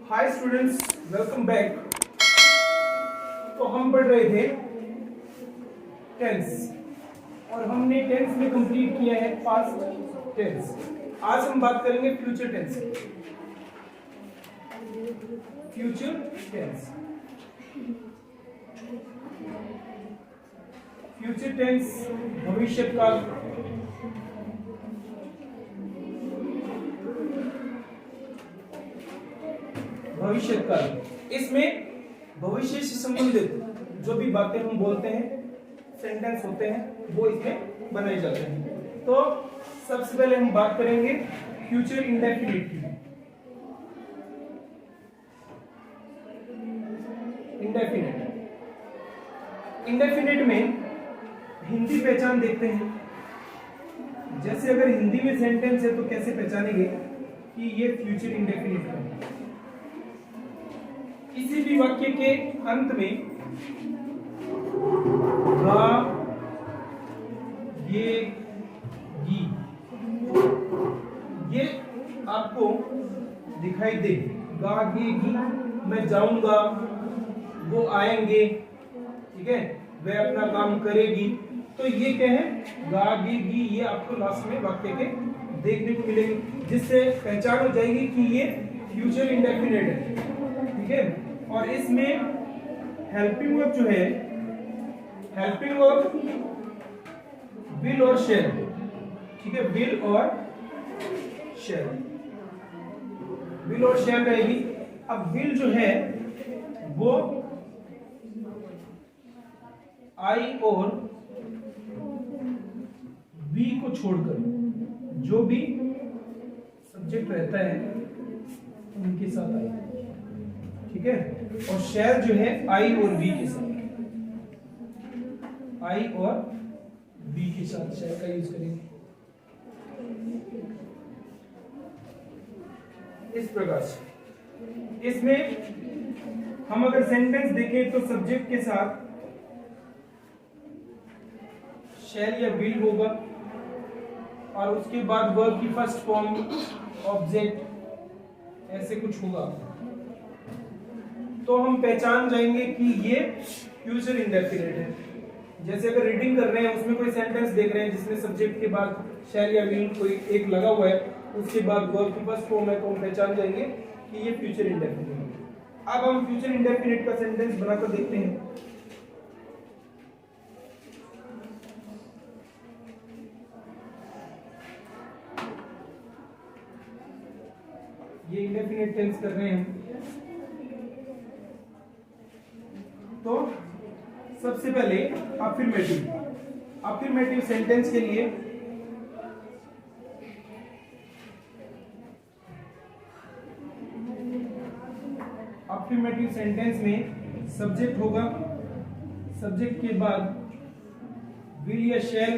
Hi students, welcome back. तो हम पढ़ रहे थे टेंस और हमने टेंस में कंप्लीट किया है पास्ट टेंस। आज हम बात करेंगे फ्यूचर टेंस की। फ्यूचर टेंस, फ्यूचर टेंस भविष्य काल। भविष्य काल, इसमें भविष्य से संबंधित जो भी बातें हम बोलते हैं, सेंटेंस होते हैं, वो इसमें बनाए जाते हैं। तो सबसे पहले हम बात करेंगे फ्यूचर इंडेफिनिट की। इंडेफिनिट, इंडेफिनिट में हिंदी पहचान देखते हैं। जैसे अगर हिंदी में सेंटेंस है तो कैसे पहचानेंगे कि ये फ्यूचर इंडेफिनिट है। किसी भी वाक्य के अंत में गा, ये, गी, ये आपको दिखाई दे। गा, गे, गी, मैं जाऊंगा, वो आएंगे, ठीक है, वह अपना काम करेगी। तो ये क्या है, गा, गे, गी, ये आपको लास्ट में वाक्य के देखने को मिलेंगे, जिससे पहचान हो जाएगी कि ये फ्यूचर इंडेफिनिट है, ठीक है। और इसमें हेल्पिंग वर्ब जो है, हेल्पिंग वर्ब विल और शैल, ठीक है, विल और शैल, विल और शैल रहेगी। अब विल जो है वो आई और वी को छोड़कर जो भी सब्जेक्ट रहता है उनके साथ आएगा, ठीक है। और शैल जो है आई और वी के साथ, आई और वी के साथ शैल का यूज करेंगे। इस प्रकार से इसमें हम अगर सेंटेंस देखें तो सब्जेक्ट के साथ शैल या विल होगा और उसके बाद वर्ब की फर्स्ट फॉर्म ऑब्जेक्ट, ऐसे कुछ होगा। तो हम पहचान जाएंगे कि ये फ्यूचर इंडेफिनिट है। जैसे अगर रीडिंग कर रहे हैं, उसमें कोई सेंटेंस देख रहे हैं जिसमें सब्जेक्ट के बाद शैल या विल कोई एक लगा हुआ है, उसके बाद वर्ब की फर्स्ट फॉर्म है, तो हम पहचान जाएंगे कि ये फ्यूचर इंडेफिनिट है। अब हम फ्यूचर इंडेफिनिट का सेंटेंस बनाकर देखते हैं। ये इंडेफिनिट टेंस कर रहे हैं। तो सबसे पहले अफर्मेटिव सेंटेंस के लिए अफर्मेटिव सेंटेंस में सब्जेक्ट होगा, सब्जेक्ट के बाद विल या शैल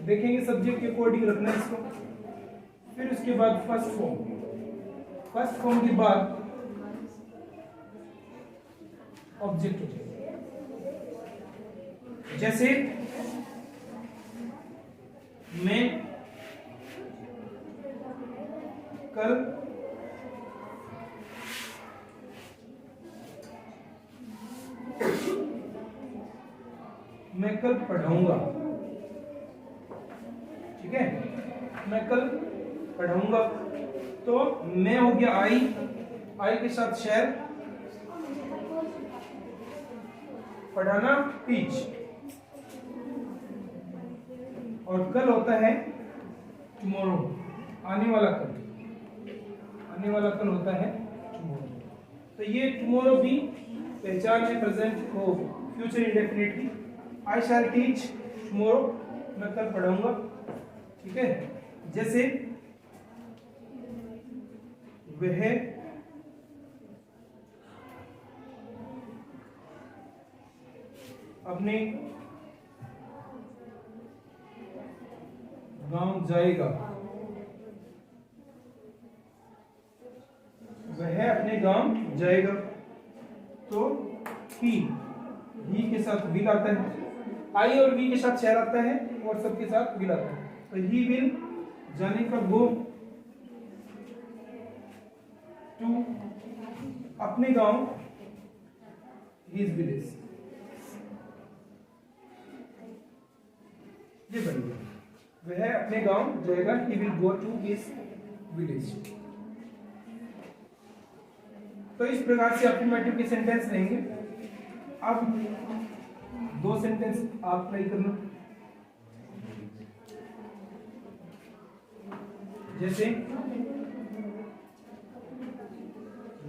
देखेंगे, सब्जेक्ट के अकॉर्डिंग रखना है इसको। फिर उसके बाद फर्स्ट फॉर्म के बाद ऑब्जेक्ट हो जाएगा। जैसे मैं कल पढ़ाऊंगा, ठीक है, मैं कल पढ़ाऊंगा। तो मैं हो गया आई के साथ शैल, पढ़ाना टीच, और कल होता है टुमारो, आने वाला कल होता है टुमारो। तो ये टुमारो भी पहचान है प्रेजेंट को फ्यूचर इंडेफिनिट की। आई शैल टीच टुमारो, मैं कल पढ़ाऊंगा, ठीक है। जैसे वह अपने गांव जाएगा, वह अपने गांव जाएगा। तो ही के साथ विल आता है, आई और वी के साथ शहर आता है और सबके साथ विल आता है। तो ही विल जाने का गो टू अपने गांव, हिज विलेज। ये बन गया, वह अपने गांव जाएगा, he will go to his village. तो इस प्रकार से अफर्मेटिव के सेंटेंस रहेंगे। अब दो सेंटेंस आप ट्राई करना। जैसे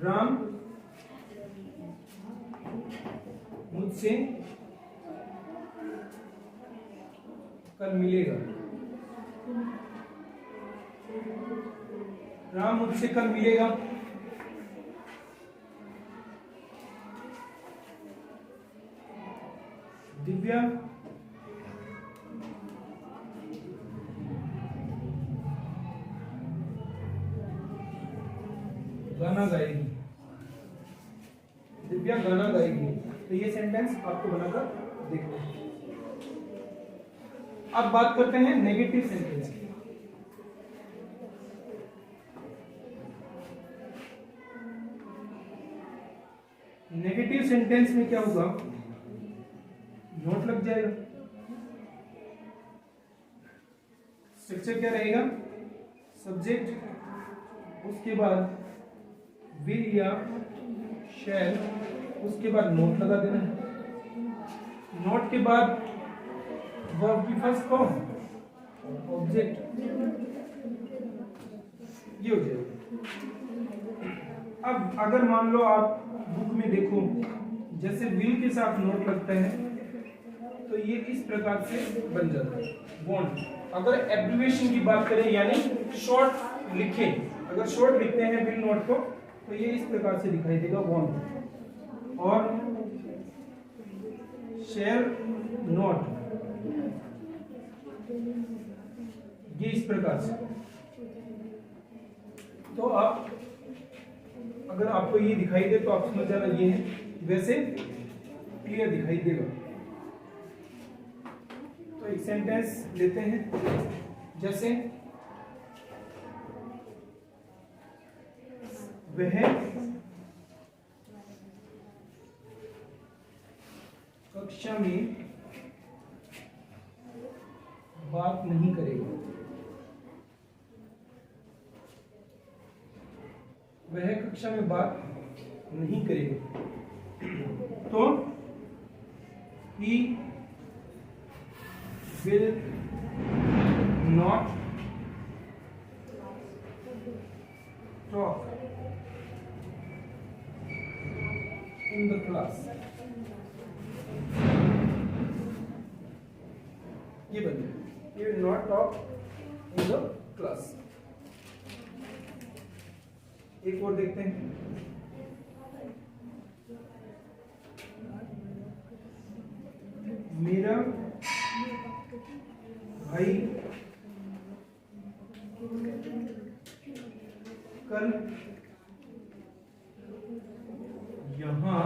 राम मुझसे कल मिलेगा। राम मुझसे कल मिलेगा। दिव्या गाना गाएगी। दिव्या गाना गाएगी। तो ये सेंटेंस आपको बनाकर देखना है। अब बात करते हैं नेगेटिव सेंटेंस की। नेगेटिव सेंटेंस में क्या होगा, नोट लग जाएगा। स्ट्रक्चर क्या रहेगा, सब्जेक्ट, उसके बाद विल या शैल, उसके बाद नोट लगा देना है। नोट के बाद वर्ब की फर्स्ट फॉर्म, ऑब्जेक्ट, ये हो जाएगा। अब अगर मान लो आप बुक में देखो, जैसे विल के साथ नोट लगता है तो ये इस प्रकार से बन जाता है, वॉन्ट। अगर एब्रिविएशन की बात करें यानी शॉर्ट लिखें, अगर शॉर्ट लिखते हैं विल नोट को तो ये इस प्रकार से दिखाई देगा, वॉन्ट। और शेयर नोट, ये इस प्रकार से। तो आप अगर आपको ये दिखाई दे तो आप समझ जाना ये है, वैसे क्लियर दिखाई देगा। तो एक सेंटेंस लेते हैं, जैसे वह कक्षा में बात नहीं करेगा। वह कक्षा में बात नहीं करेगा। तो he will not talk in the class। ये बन गया, he will not talk in the class। एक और देखते हैं, मेरा भाई कल यहाँ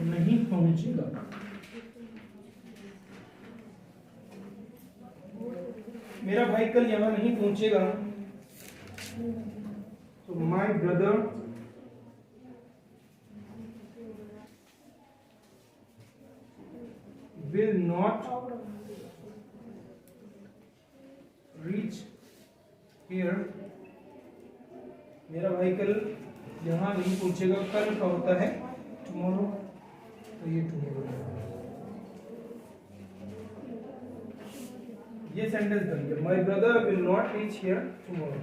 नहीं पहुंचेगा। मेरा भाई कल यहाँ नहीं पहुंचेगा। तो my brother will not reach here। मेरा भाई कल यहाँ नहीं पहुंचेगा। कल का होता है टुमारो, तो ये टुमारो, ये सेंटेंस बन गया, my brother will not reach here tomorrow.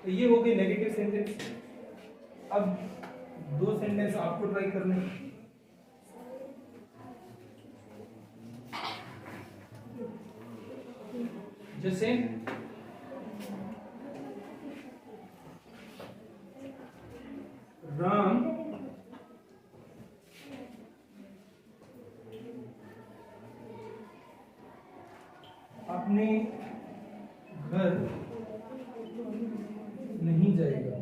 तो ये हो गई नेगेटिव सेंटेंस। अब दो सेंटेंस आपको ट्राई करने हैं। जैसे राम अपने घर नहीं जाएगा।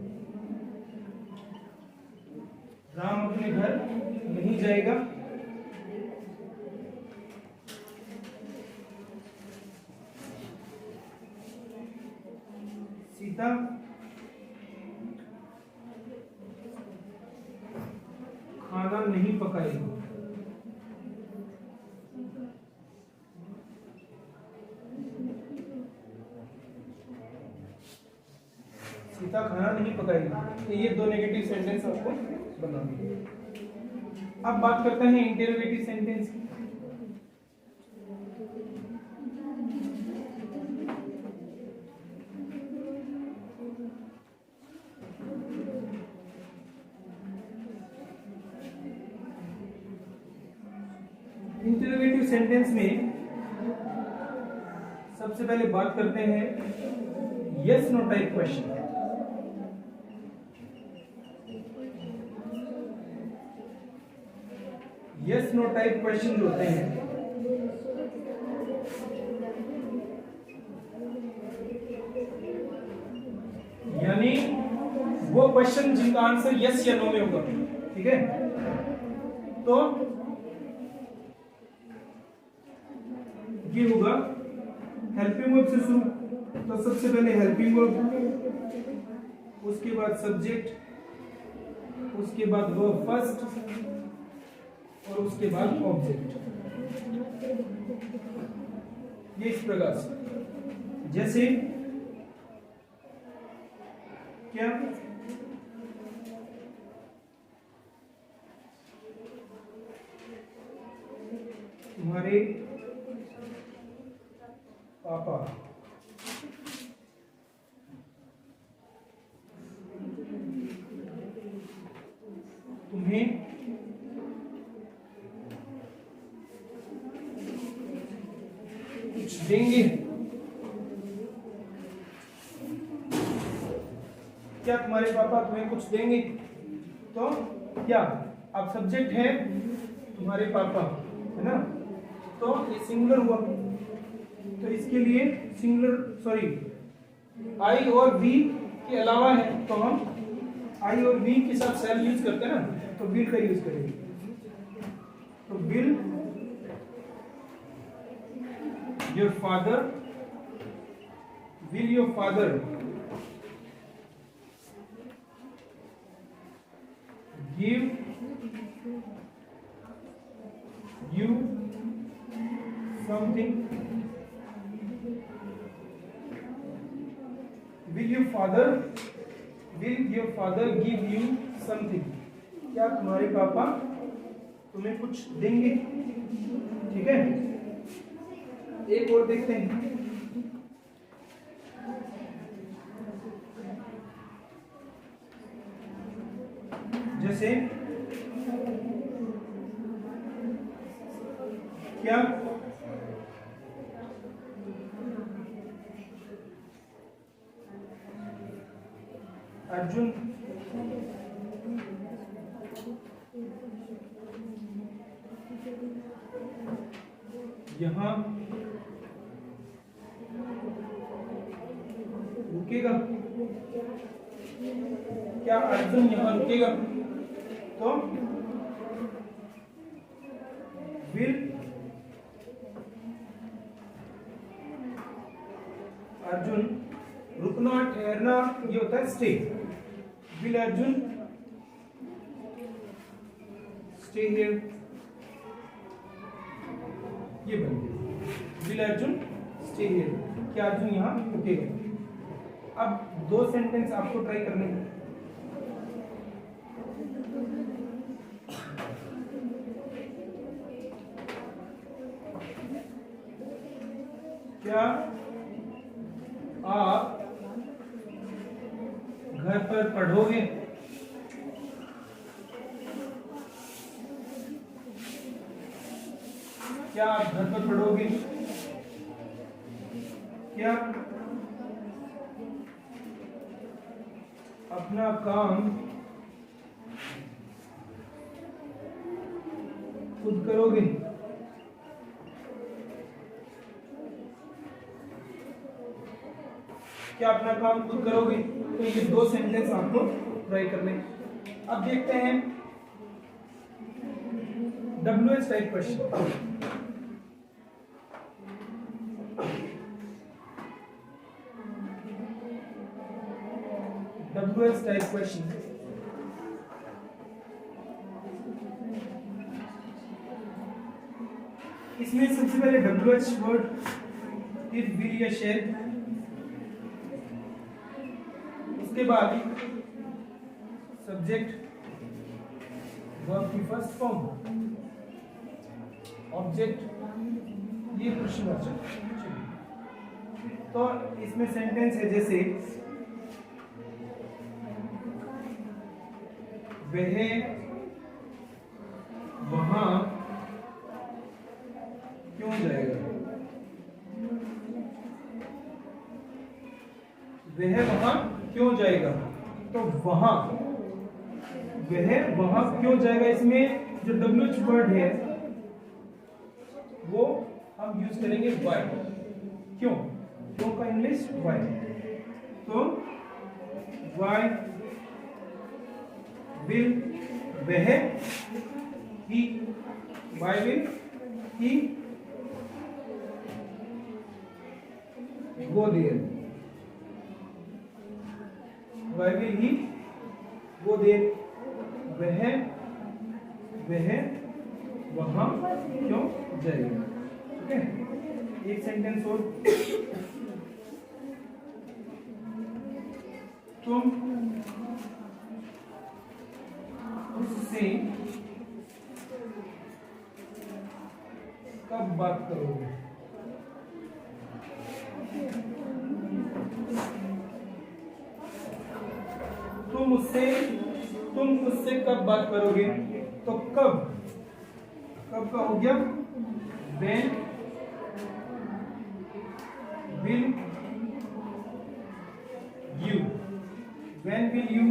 राम अपने घर नहीं जाएगा। सीता खाना नहीं पकाएगी। सीता खाना नहीं पकाएगी। तो ये दो नेगेटिव सेंटेंस आपको बनाना है। अब बात करते हैं इंटरोगेटिव सेंटेंस की। इंटरोगेटिव सेंटेंस में सबसे पहले बात करते हैं yes no type question. Yes no type question जो होते हैं यानी वो क्वेश्चन जिनका आंसर यस या नो में होगा, ठीक है। तो ये होगा हेल्पिंग वर्ब से शुरू। तो सबसे पहले हेल्पिंग वर्ब, उसके बाद सब्जेक्ट, उसके बाद वर्ब फर्स्ट और उसके बाद ऑब्जेक्ट। ये इस प्रकार से, जैसे क्या तुम्हारे पापा तुम्हें कुछ देंगे। क्या तुम्हारे पापा तुम्हें कुछ देंगे? तो क्या अब सब्जेक्ट है तुम्हारे पापा, है ना, तो ये सिंगुलर हुआ। तो इसके लिए सिंगुलर सॉरी आई और वी के अलावा है, तो हम आई और वी के साथ सेल यूज करते हैं ना, तो विल का यूज करेंगे। तो will your father, will your father give you something? Will your father give you something? क्या तुम्हारे पापा तुम्हें कुछ देंगे? ठीक है, एक और देखते हैं। जैसे क्या अर्जुन यहाँ रुकेगा? क्या अर्जुन यहाँ रुकेगा? तो विल अर्जुन, रुकना ठहरना ये होता है stay. Will Arjun stay here, ये बन गया विल अर्जुन स्टे हियर। क्या अर्जुन यहाँ रुकेगा? अब दो सेंटेंस आपको ट्राई करने हैं। क्या आप घर पर पढ़ोगे? क्या आप घर पर पढ़ोगे? क्या अपना काम खुद करोगे? क्या अपना काम खुद करोगे? तो ये दो सेंटेंस आपको ट्राई करने। अब देखते हैं WH type question. WH type question. इसमें सबसे पहले WH वर्ड इफ विल या शेल, उसके बाद सब्जेक्ट वर्ब की फर्स्ट फॉर्म, ऑब्जेक्ट, ये प्रश्नवाचक। तो इसमें सेंटेंस है जैसे वह वहां क्यों जाएगा, वह वहां क्यों जाएगा। तो वहां, वह वहां क्यों जाएगा, इसमें जो WH वर्ड है वो हम यूज करेंगे वाई। क्यों, क्यों का इंग्लिश वाई। तो वाई विल वह, he, why will he go there, why will he go there, वह वहां क्यों जाएगा। ठीक है, एक सेंटेंस और, तुम उससे कब बात करोगे, तुम उससे कब बात करोगे। तो कब, कब का हो गया when will you, when will you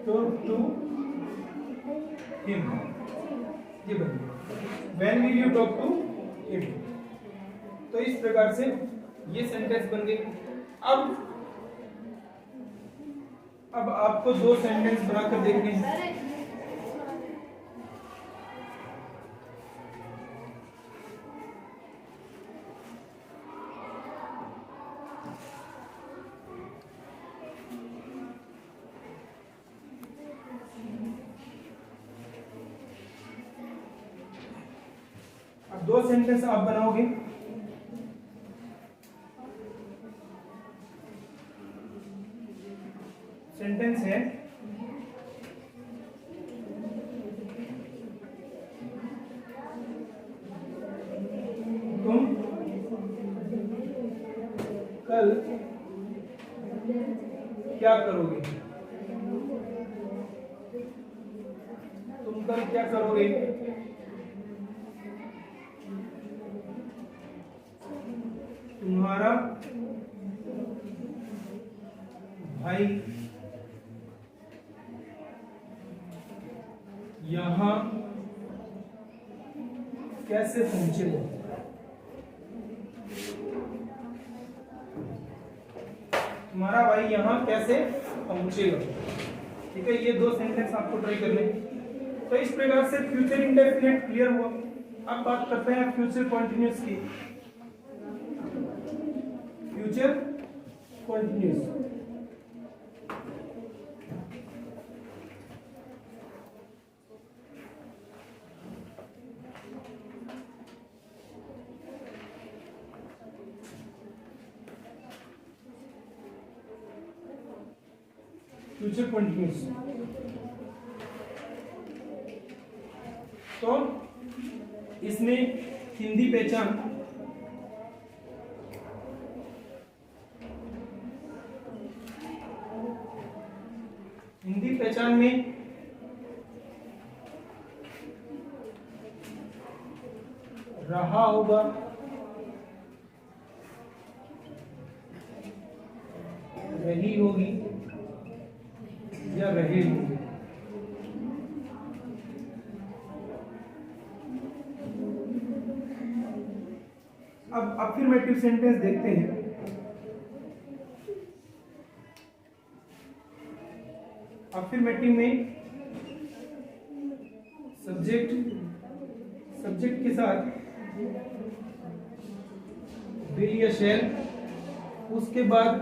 talk to him, ये बनिए when will you talk to him। तो इस प्रकार से ये सेंटेंस बन गए। अब आपको दो सेंटेंस बनाकर देखने हैं। अब दो सेंटेंस आप बनाओगे। सेंटेंस है तुम कल क्या करोगे, तुम कल क्या करोगे। तुम्हारा भाई यहाँ कैसे पहुंचेगा। तुम्हारा भाई यहाँ कैसे पहुंचेगा। ठीक है, ये दो सेंटेंस आपको ट्राई करने। तो इस प्रकार से फ्यूचर इंडेफिनिट क्लियर हुआ। अब बात करते हैं फ्यूचर कॉन्टिन्यूस की। Future continuous, future continuous. तो इसमें हिंदी पहचान, हिंदी पहचान में रहा होगा, रही होगी या रहे होंगे। अब अफर्मेटिव सेंटेंस देखते हैं। अफर्मेटिव में सब्जेक्ट, सब्जेक्ट के साथ विल या शैल, उसके बाद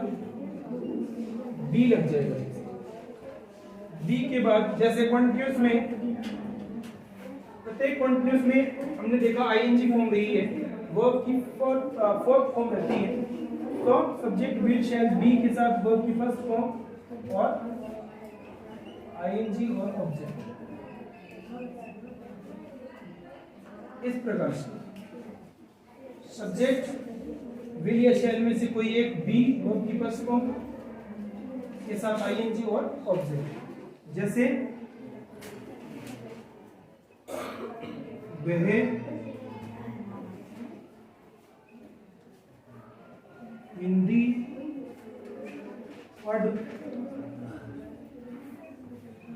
बी लग जाएगा। बी के बाद जैसे कंटिन्यूस में, प्रत्येक कंटिन्यूस में हमने देखा आईएनजी फॉर्म रही है, वर्ब की फोर्थ फॉर्म रहती है, तो सब्जेक्ट विल शैल बी के साथ वर्ब की फर्स्ट फॉर्म और आईएनजी और ऑब्जेक्ट, इस प्रकार से सब्जेक्ट विल या शैल में से कोई एक बी वर्ब की फर्स्ट फॉर्म के साथ आईएनजी और ऑब्जेक्ट। जैसे वह हिंदी पढ़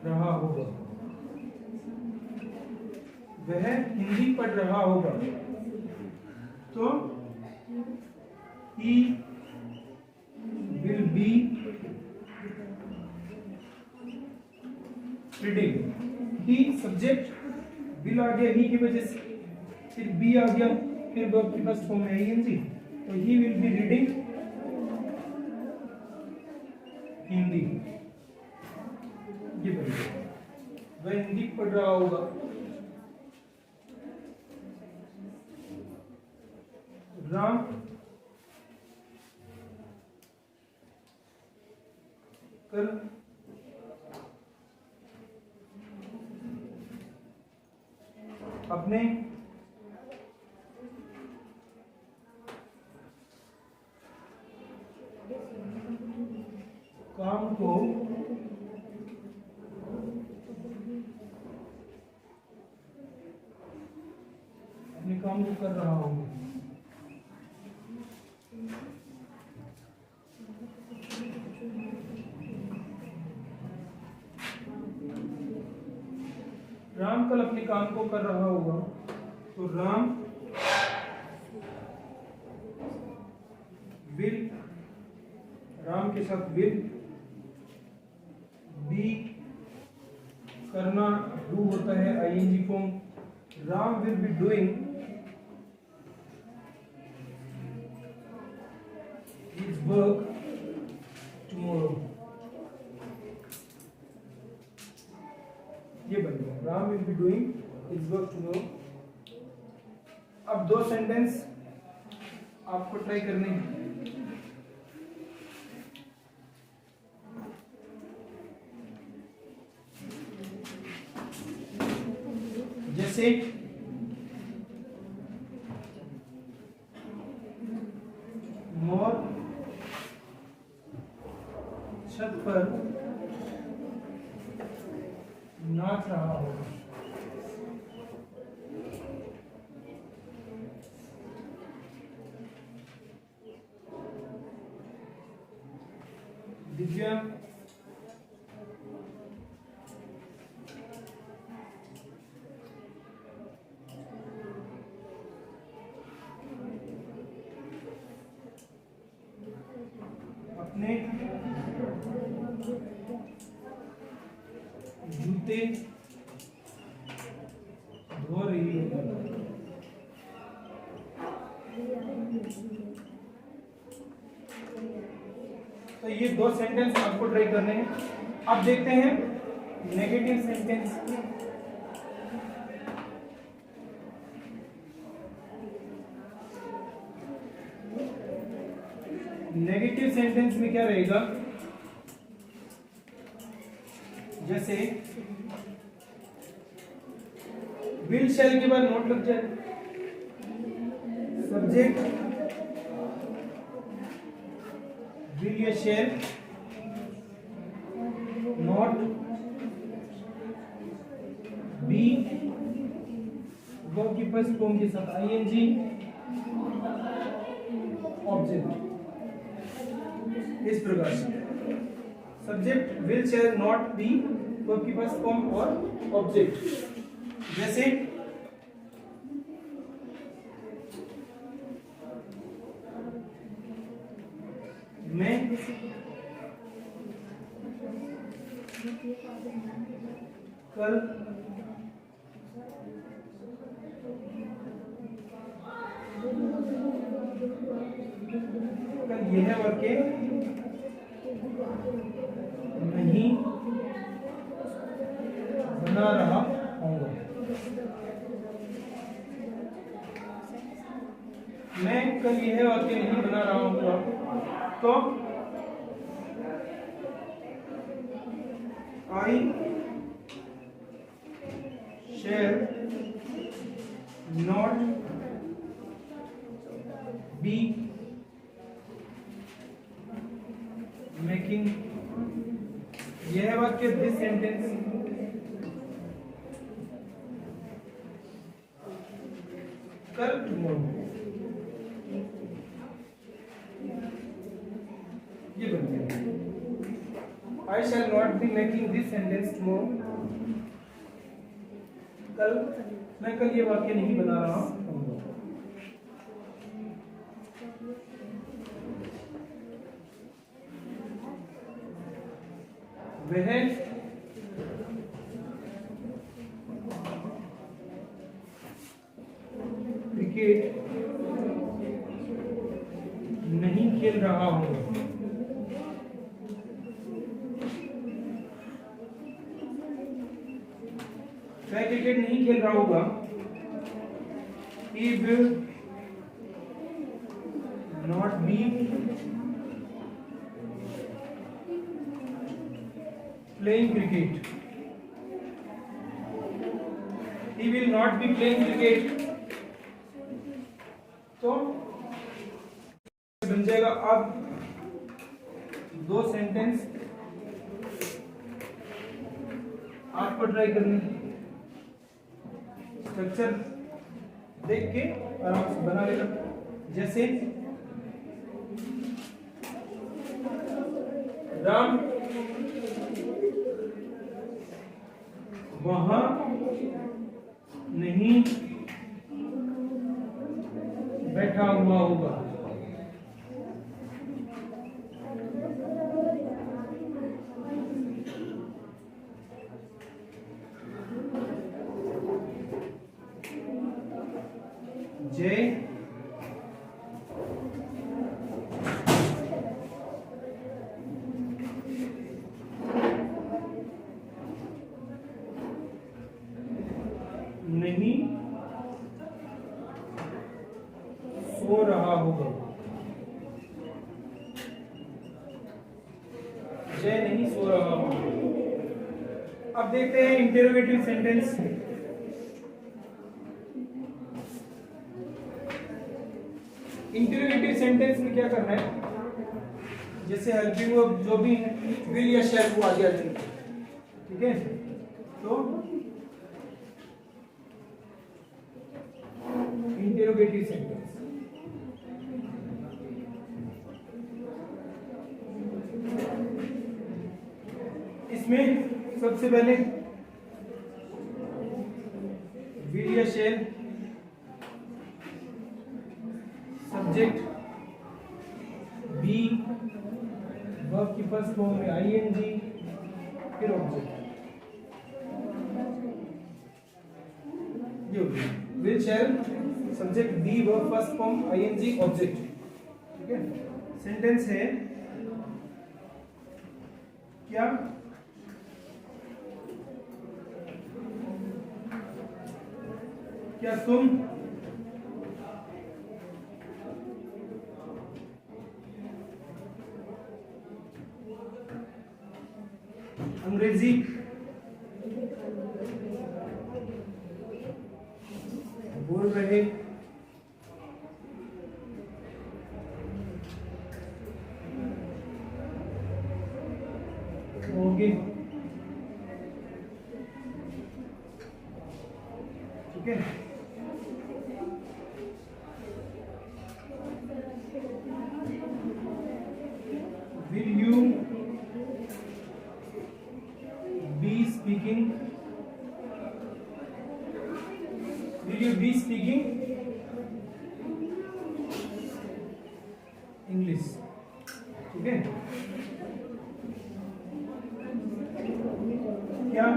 रहा होगा, वह हिंदी पढ़ रहा होगा, तो he will be reading। he subject will आ गया, he की वजह से, फिर be आ गया, फिर वर्ब की फर्स्ट फॉर्म है ing, तो he will be reading Hindi, ये बन गया, वह हिंदी पढ़ रहा होगा। राम कल अपने काम को कर रहा हूँ। राम कल अपने काम को कर रहा होगा, तो राम विल, राम के साथ विल, बी करना, डू होता है ING form, Ram will be doing his work tomorrow, ये बन गया, Ram will be doing his work tomorrow. अब दो सेंटेंस आपको ट्राई करने हैं। जैसे मोर छत पर नाच रहा होगा, दिव्या अपने जूते धो रही है। तो ये दो सेंटेंस आपको ट्राई करने हैं। अब देखते हैं नेगेटिव सेंटेंस। नेगेटिव सेंटेंस में क्या रहेगा, जैसे विल शैल के बाद नॉट लग जाए, सब्जेक्ट विल या शैल, नॉट, बी वर्ब की फर्स्ट फॉर्म के साथ आईएनजी, ऑब्जेक्ट, इस प्रकार से subject will shall not be verb की फर्स्ट फॉर्म और ऑब्जेक्ट। जैसे मैं कल यह वर्ग के नहीं बना रहा हूँगा। मैं कल यह वाक्य नहीं बना रहा हूँगा, तो I shall not be making, यह वाक्य दिस सेंटेंस कल tomorrow, ये बनते हैं। I shall not be making this sentence tomorrow, मैं कल ये वाक्य नहीं बना रहा हूँ। वह क्रिकेट नहीं खेल रहा हूँ। वह क्रिकेट नहीं खेल रहा होगा। He will not be playing cricket. He will not be playing cricket. तो बन जाएगा। अब दो सेंटेंस आपको ट्राई करनी है, स्ट्रक्चर देख के आराम से बना लेना। जैसे राम वहां नहीं बैठा हुआ होगा। जय नहीं सो रहा होगा। जय नहीं सो रहा होगा। अब देखते हैं इंटेरोगेटिव सेंटेंस। इंटेरोगेटिव सेंटेंस में क्या करना है, जैसे हेल्पिंग वर्ब जो भी है विल या शैल को आगे आ जाएंगे। ठीक है, तो इंटेरोगेटिव सेंटेंस इसमें सबसे पहले विल या शैल, सब्जेक्ट बी, वर्ब की फर्स्ट फॉर्म में आईएनजी, फिर ऑब्जेक्ट। ये will shall subject be verb first form ING object. ठीक है, सेंटेंस है क्या क्या तुम अंग्रेजी बोल रहे होंगे। ठीक है, will you be speaking English? ठीक है, क्या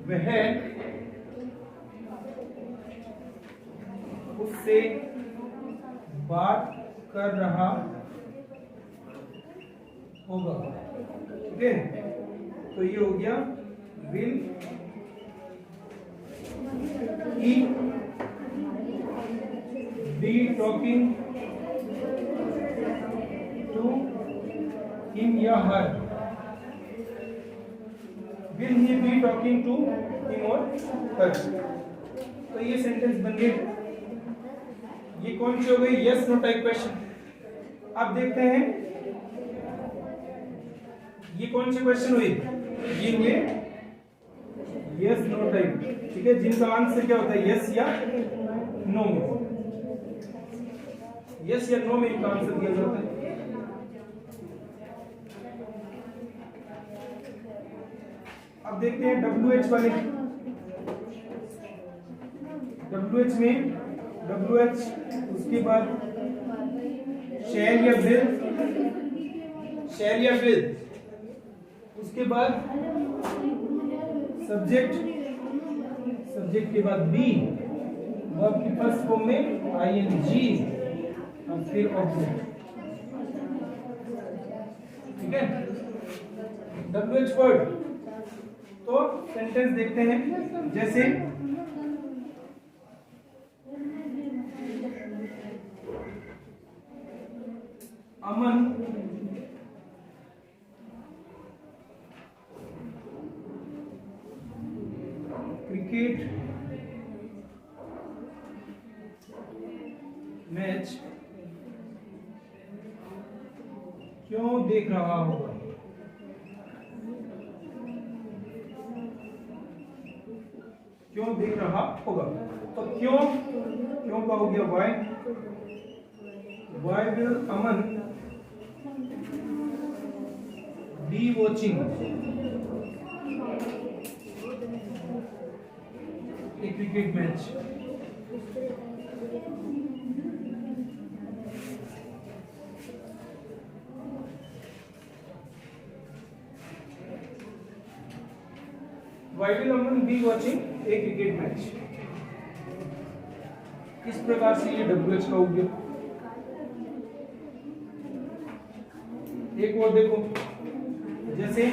वह उससे बात कर रहा होगा। ठीक है, तो ये हो गया will he be talking to him या her, will he be talking to him और हर। तो ये सेंटेंस बन गए। ये कौन सी हो गई? Yes no type question. अब देखते हैं ये कौन से क्वेश्चन हुए? ये हुए यस नो टाइप। ठीक है, जिनका आंसर क्या होता है? यस या नो में। यस या नो में इनका आंसर दिया जाता है। अब देखते हैं WH वाले। WH में WH, उसके बाद शैल या विल, शैल या विल, उसके बाद सब्जेक्ट, सब्जेक्ट के बाद बी, वर्ब की फर्स्ट फॉर्म में ING और फिर ऑब्जेक्ट। ठीक है, WH वर्ड। तो सेंटेंस देखते हैं, जैसे अमन क्रिकेट मैच क्यों देख रहा होगा? क्यों देख रहा होगा? तो क्यों, क्यों का हो गया why. Why will Aman be watching a cricket match? Why will Aman be watching a cricket match? इस प्रकार से ये WH का हो गया। एक और देखो, जैसे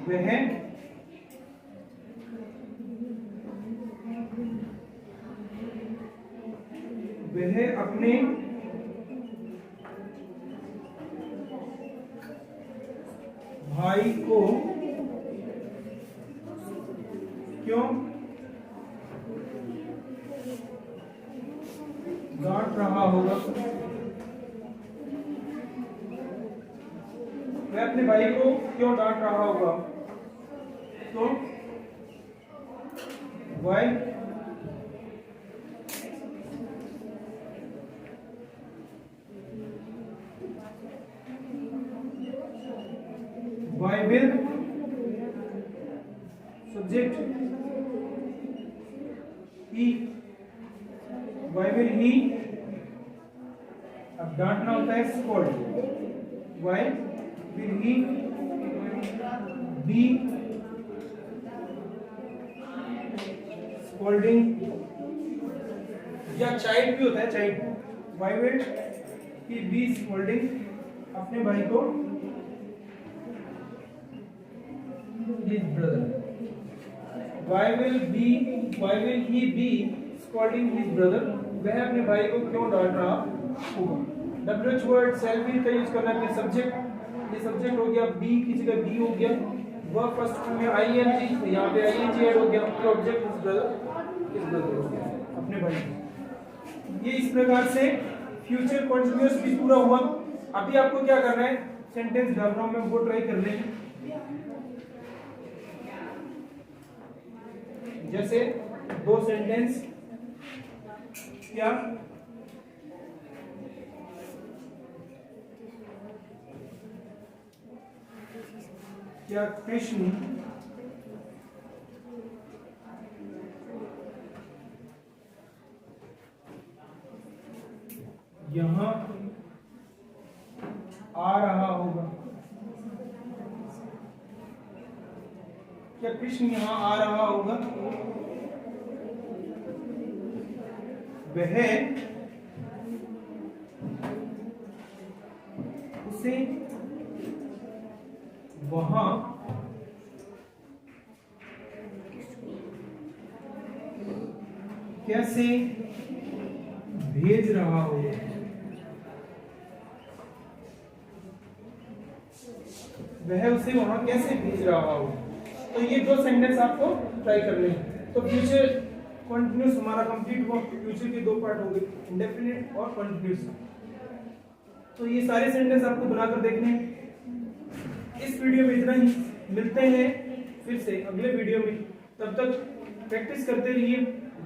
वह अपने भाई को क्यों डांट रहा होगा? वह अपने भाई को क्यों डांट रहा होगा? तो why will subject he, why will he, अब डांटना होता है scold, why will he be scolding, या चाइल्ड भी होता है child, why will he be scolding अपने भाई को his brother, why will he be scolding his brother, वह अपने भाई को क्यों डांट रहा होगा? WH वर्ड सेल्फ भी का यूज करना है। सब्जेक्ट, ये सब्जेक्ट हो गया, बी की जगह बी हो गया, वर्ब फर्स्ट फॉर्म में ING, तो यहाँ पे ING ऐड हो गया, फिर ऑब्जेक्ट हिज ब्रदर हो गया, अपने भाई। ये इस प्रकार से फ्यूचर कंटीन्यूअस भी पूरा हुआ। अभी आपको क्या करना है, सेंटेंस डायग्राम में वो ट्राई कर लें। जैसे दो सेंटेंस, क्या कृष्ण यहाँ आ रहा होगा? क्या कृष्ण यहाँ आ रहा होगा? वह वहां कैसे भेज रहा हो। वह उसे वहां कैसे भेज रहा हो। तो ये दो सेंटेंस आपको ट्राई करने हैं। तो फ्यूचर कंटिन्यूस हमारा कंप्लीट हुआ। फ्यूचर के दो पार्ट हो गए, इंडेफिनिट और कंटिन्यूस। तो ये सारे सेंटेंस आपको बनाकर देखने हैं। इस वीडियो में इतना ही। मिलते हैं फिर से अगले वीडियो में। तब तक प्रैक्टिस करते रहिए,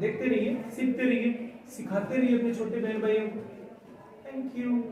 देखते रहिए, सीखते रहिए, सिखाते रहिए अपने छोटे बहन भाइयों को। Thank you.